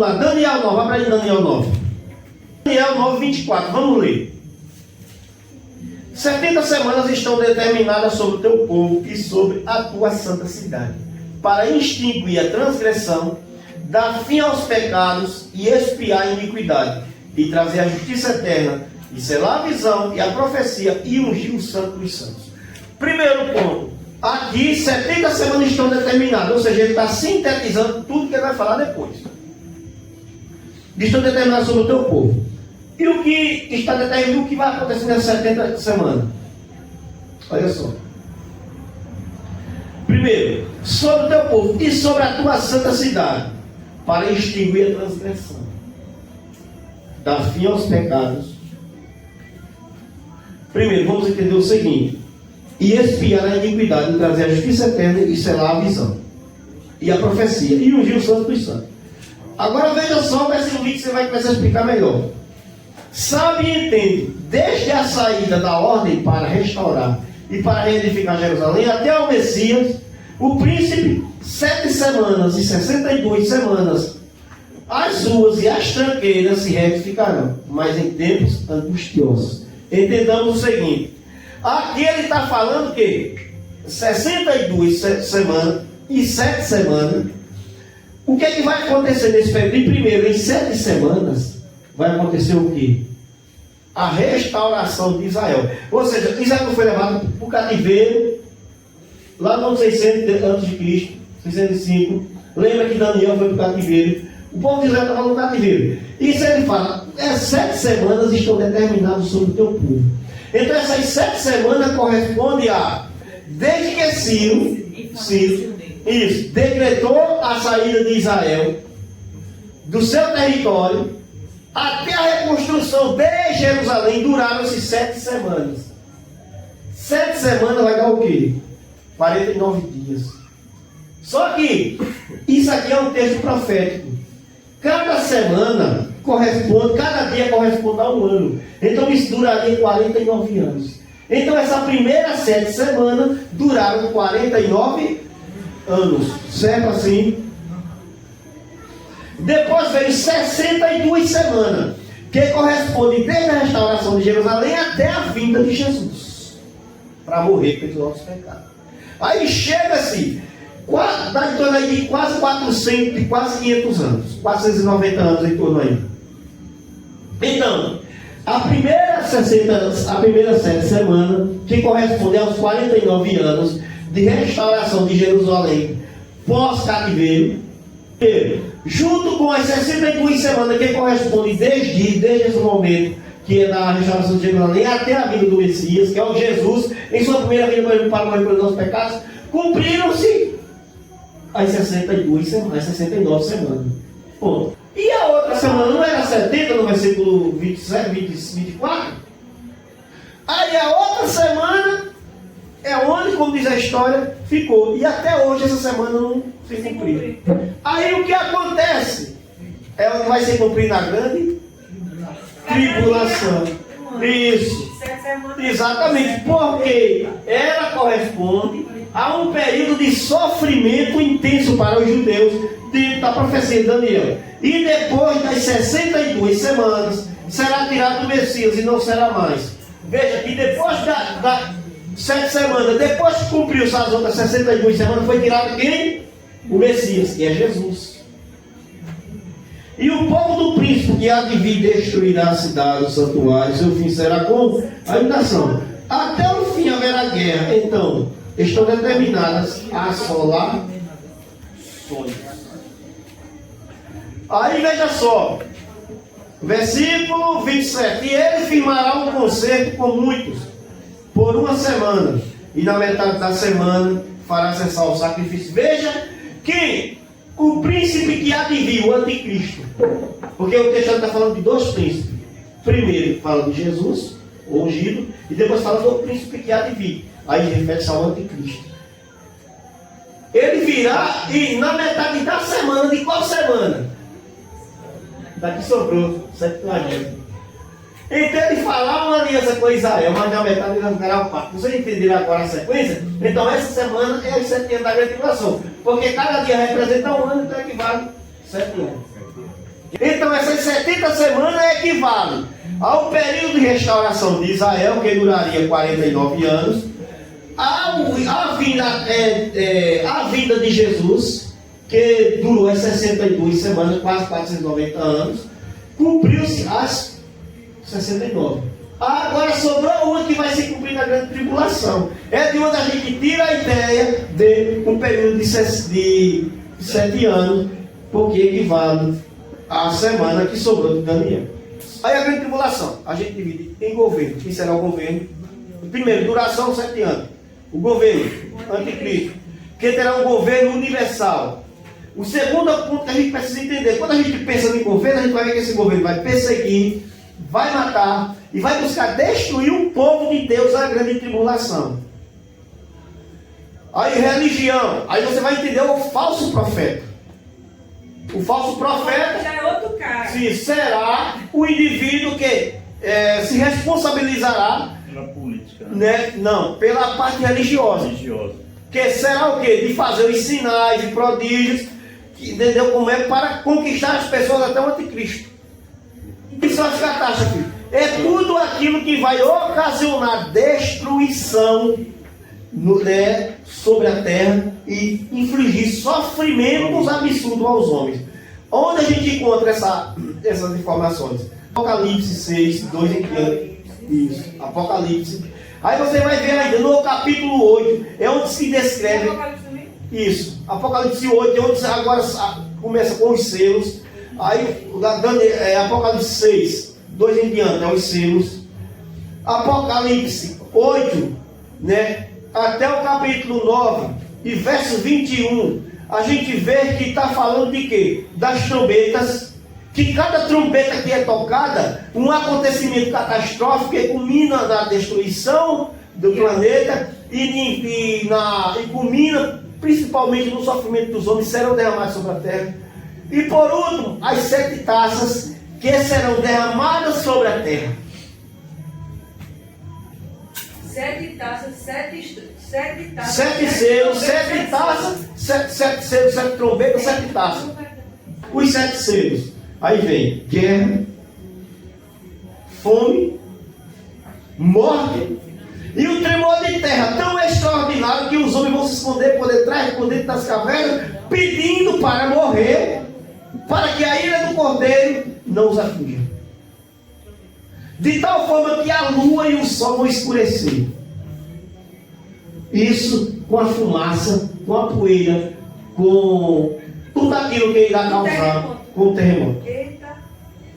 lá, Daniel 9, vai para aí Daniel 9. Daniel 9, 24, vamos ler. 70 semanas estão determinadas sobre o teu povo e sobre a tua santa cidade, para extinguir a transgressão, dar fim aos pecados e expiar a iniquidade, e trazer a justiça eterna, e selar a visão e a profecia, e ungir o santo dos santos. Primeiro ponto, aqui 70 semanas estão determinadas, ou seja, ele está sintetizando tudo que ele vai falar depois. Estão determinadas sobre o teu povo. E o que está determinado, o que vai acontecer nessas 70 semanas? Olha só. Primeiro, sobre o teu povo e sobre a tua santa cidade, para extinguir a transgressão, dar fim aos pecados. Primeiro, vamos entender o seguinte: e expiar a iniquidade, e trazer a justiça eterna, e selar a visão, e a profecia, e ungir o santo dos santos. Agora veja só o versículo 20, você vai começar a explicar melhor. Sabe e entende, desde a saída da ordem para restaurar e para reedificar Jerusalém, até o Messias, o príncipe, 7 semanas e 62 semanas, as ruas e as tranqueiras se retificarão, mas em tempos angustiosos. Entendamos o seguinte: aqui ele está falando que 62 semanas e 7 semanas. O que é que vai acontecer nesse período? Primeiro, em 7 semanas, vai acontecer o quê? A restauração de Israel. Ou seja, Israel foi levado para o cativeiro, lá no ano 600 a.C., 605. Lembra que Daniel foi para o cativeiro. O povo de Israel estava no cativeiro. Isso ele fala, 7 semanas estão determinadas sobre o teu povo. Então essas 7 semanas correspondem a, desde que Ciro decretou a saída de Israel do seu território até a reconstrução de Jerusalém, duraram-se 7 semanas. 7 semanas vai dar o quê? 49 dias. Só que isso aqui é um texto profético. Cada semana corresponde, cada dia corresponde a um ano. Então isso duraria 49 anos. Então essa primeira 7 semanas duraram 49 anos. Certo assim? Depois veio 62 semanas, que corresponde desde a restauração de Jerusalém até a vinda de Jesus, para morrer pelos nossos pecados. Aí chega-se, dá em torno aí de quase 400, de quase 500 anos, 490 anos em torno aí. Então, a primeira 7 semanas, que corresponde aos 49 anos de restauração de Jerusalém pós-cativeiro, junto com as 62 semanas que correspondem desde esse momento, que é da restauração de Jerusalém, até a vinda do Messias, que é o Jesus, em sua primeira vinda para morrer pelos nossos pecados, cumpriram-se as 62 semanas, as 69 semanas. Ponto. E a outra semana não era 70, no versículo 27, 24? Aí a outra semana é onde, como diz a história, ficou. E até hoje essa semana não se cumpriu. Aí o que acontece? É onde vai se cumprir na grande tribulação. Isso. Exatamente. Porque ela corresponde a um período de sofrimento intenso para os judeus, dentro da profecia de Daniel. E depois das 62 semanas, será tirado o Messias e não será mais. Veja que depois da 7 semanas, depois que cumpriu-se as outras 62 semanas, foi tirado quem? O Messias, que é Jesus. E o povo do príncipe que há de vir destruirá a cidade, o santuário, seu fim será como? A habitação. Até o fim haverá guerra. Então, estão determinadas as assolações. Aí veja só, versículo 27. E ele firmará um concerto com muitos por 1 semana, e na metade da semana fará cessar o sacrifício. Veja que o príncipe que há de vir, o anticristo, porque o texto está falando de 2 príncipes. Primeiro fala de Jesus, o ungido, e depois fala do príncipe que há de vir. Aí refere-se ao anticristo. Ele virá e na metade da semana, de qual semana? Daqui sobrou, 70. Então ele fará uma aliança com Israel, mas na metade ele dará o pacto. Vocês entenderam agora a sequência? Então essa semana é os 7 anos da grande tribulação. Porque cada dia representa um ano, então equivale 7 anos. essas 70 semanas equivale ao período de restauração de Israel, que duraria 49 anos, a vinda de Jesus, que durou as 62 semanas, quase 490 anos, cumpriu-se as 69. Agora sobrou uma que vai se cumprir na grande tribulação. É de onde a gente tira a ideia de um período de 7 anos, porque equivale à semana que sobrou de Daniel. Aí a grande tribulação, a gente divide em governo. Quem será o governo? Primeiro, duração 7 anos. O governo, anticristo, que terá um governo universal. O segundo ponto que a gente precisa entender, quando a gente pensa em governo, a gente vai ver que esse governo vai perseguir, vai matar e vai buscar destruir o povo de Deus na grande tribulação. Aí religião, aí você vai entender o falso profeta. O falso profeta já é outro cara. Sim, será o indivíduo que se responsabilizará pela política, né? Não, pela parte religiosa. Que será o quê? De fazer os sinais e prodígios, entendeu como é? Para conquistar as pessoas até o anticristo. Isso é uma catástrofe. É tudo aquilo que vai ocasionar destruição sobre a terra e infligir sofrimentos absurdos aos homens. Onde a gente encontra essas informações? Apocalipse 6, 2 em diante. Isso, Apocalipse. Aí você vai ver ainda no capítulo 8, é onde se descreve. Isso, Apocalipse 8, é onde agora começa com os selos. Aí Apocalipse 6, 2 em diante, é os selos. Apocalipse 8, né, até o capítulo 9 e verso 21, a gente vê que está falando de quê? Das trombetas, que cada trombeta que é tocada, um acontecimento catastrófico que culmina na destruição do planeta e culmina principalmente no sofrimento dos homens, serão derramados sobre a terra. E por último, as 7 taças que serão derramadas sobre a terra. 7 taças, 7 taças. 7 selos, 7 taças, 7 selos, 7 trombetas, 7 taças. Os 7 selos. Aí vem guerra, fome, morte e o tremor de terra tão extraordinário que os homens vão se esconder por dentro das cavernas, pedindo para morrer, para que a ira do Cordeiro não os atinja. De tal forma que a lua e o sol vão escurecer. Isso com a fumaça, com a poeira, com tudo aquilo que irá causar com o terremoto. Eita,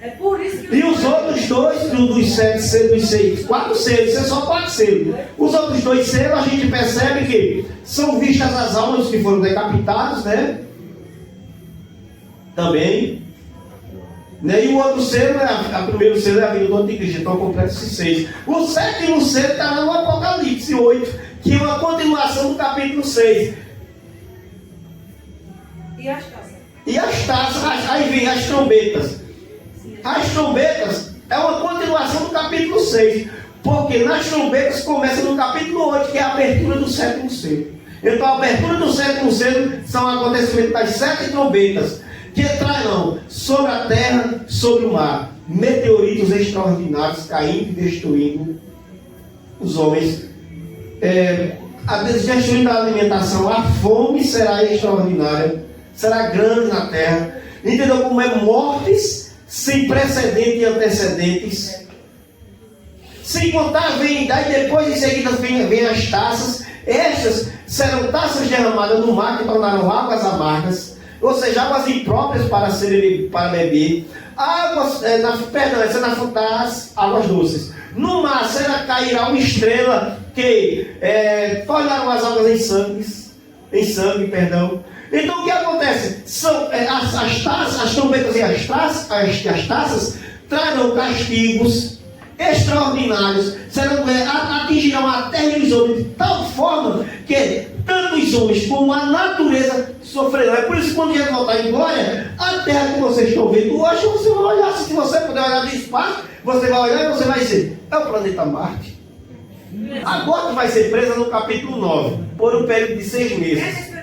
é por isso que... E os outros dois, dos 7 selos, dos 6, 4 selos, isso é só 4 selos. Os outros 2 selos, a gente percebe que são vistas as almas que foram decapitadas, né? Também. Né? E o outro selo, a primeiro selo é a vida do anticristo, então completa-se 6. O 7º selo está lá no Apocalipse 8, que é uma continuação do capítulo 6. E as taças? Aí vem as trombetas. As trombetas é uma continuação do capítulo 6, porque nas trombetas começa no capítulo 8, que é a abertura do 7º selo. Então a abertura do 7º selo são acontecimentos das 7 trombetas, que trarão sobre a terra, sobre o mar, meteoritos extraordinários caindo e destruindo os homens. Destruindo a alimentação, a fome será extraordinária, será grande na terra. Entendeu como é? Mortes sem precedentes e antecedentes. Sem contar, daí depois em seguida vem as taças. Estas serão taças derramadas no mar que tornaram águas amargas, ou seja, águas impróprias para beber. Águas, águas doces. No mar cairá uma estrela que tornaram as águas em sangue. Então o que acontece? São as trombetas e as taças trarão castigos extraordinários, atingirão a terra e os homens de tal forma que tanto os homens como a natureza sofrerão. É por isso que quando Jesus voltar em glória, a terra que vocês estão vendo hoje, você vai olhar, se você puder olhar do espaço, você vai olhar e você vai dizer, é o planeta Marte. Agora vai ser presa no capítulo 9, por um período de 6 meses.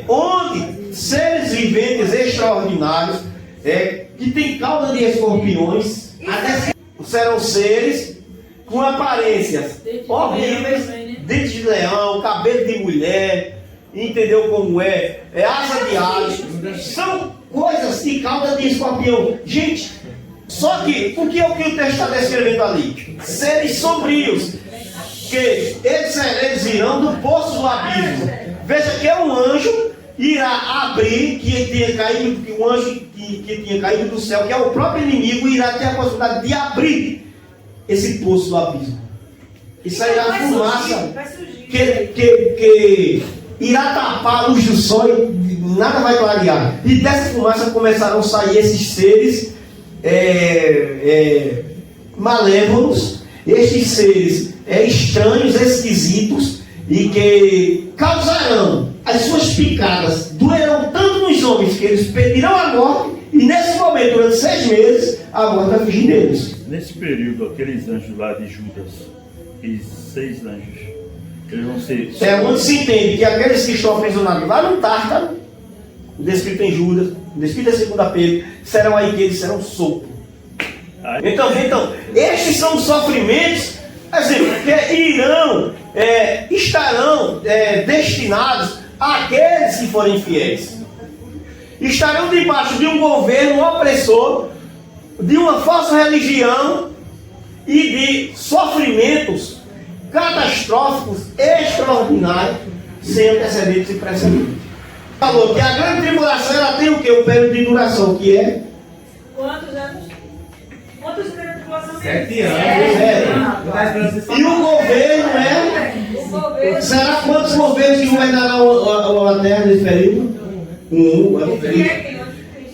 Onde seres viventes extraordinários que tem cauda de escorpiões, até serão seres com aparências horríveis, dentes de leão, cabelo de mulher, entendeu como é? Asa de águia, são coisas de cauda de escorpião. Gente, só que o que é o que o texto está descrevendo ali? Seres sombrios, que eles irão do poço do abismo. Veja que é um anjo irá abrir, que tinha caído, que um anjo que tinha caído do céu, que é o próprio inimigo, irá ter a possibilidade de abrir esse poço do abismo. E sairá fumaça que irá tapar a luz do sol e nada vai clarear. E dessa fumaça começarão a sair esses seres malévolos, estes seres estranhos, esquisitos, e que causarão as suas picadas, doerão tanto nos homens que eles pedirão a morte, e nesse momento, durante 6 meses, a morte vai fugir deles. Nesse período, aqueles anjos lá de Judas, aqueles 6 anjos, eles vão ser... Onde se entende que aqueles que estão aprisionados lá no Tártaro, descrito em Judas, descrito em 2 Pedro, serão aí que eles serão soltos. Então, estes são os sofrimentos, que estarão destinados àqueles que forem fiéis. Estarão debaixo de um governo opressor, de uma falsa religião e de sofrimentos catastróficos, extraordinários, sem antecedentes e precedentes. Falou que a grande tribulação ela tem o quê? O período de duração, que é... Quantos anos? Quantos anos de tribulação? 7 anos. E o governo será quantos governos que governarão a terra nesse período?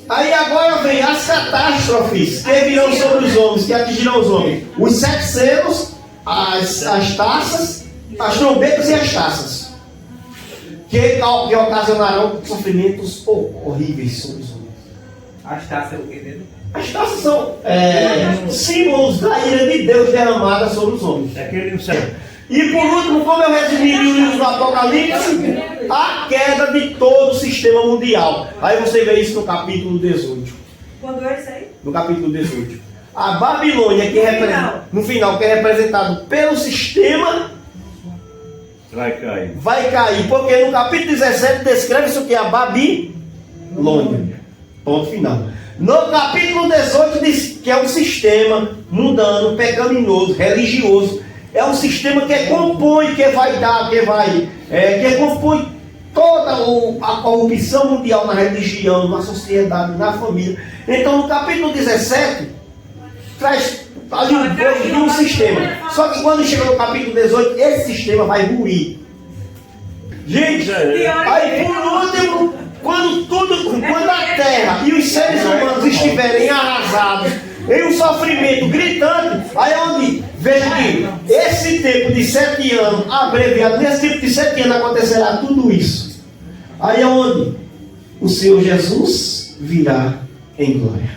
Aí agora vem as catástrofes que virão sobre os homens, que atingirão os homens. Os 7 selos, as taças, as trombetas e as taças. Que ocasionarão sofrimentos horríveis sobre os homens. As taças é o que dentro? As taças são símbolos da ira de Deus derramada sobre os homens. E por último, como eu resumi o livro do Apocalipse, a queda de todo o sistema mundial. Aí você vê isso no capítulo 18. Quando é isso aí? No capítulo 18. A Babilônia, no final, que é representado pelo sistema, vai cair. Porque no capítulo 17 descreve isso que é a Babilônia. Ponto final. No capítulo 18 diz que é um sistema mundano, pecaminoso, religioso. É um sistema que compõe, que compõe toda a corrupção mundial na religião, na sociedade, na família. Então no capítulo 17 traz ali um pouco de um sistema. Só que quando chega no capítulo 18, esse sistema vai ruir. Gente, aí por último, quando a terra e os seres humanos estiverem arrasados em um sofrimento gritante, aí é onde veja que esse tempo de 7 anos, abreviado, nesse tempo de 7 anos acontecerá tudo isso. Aí é onde o Senhor Jesus virá em glória.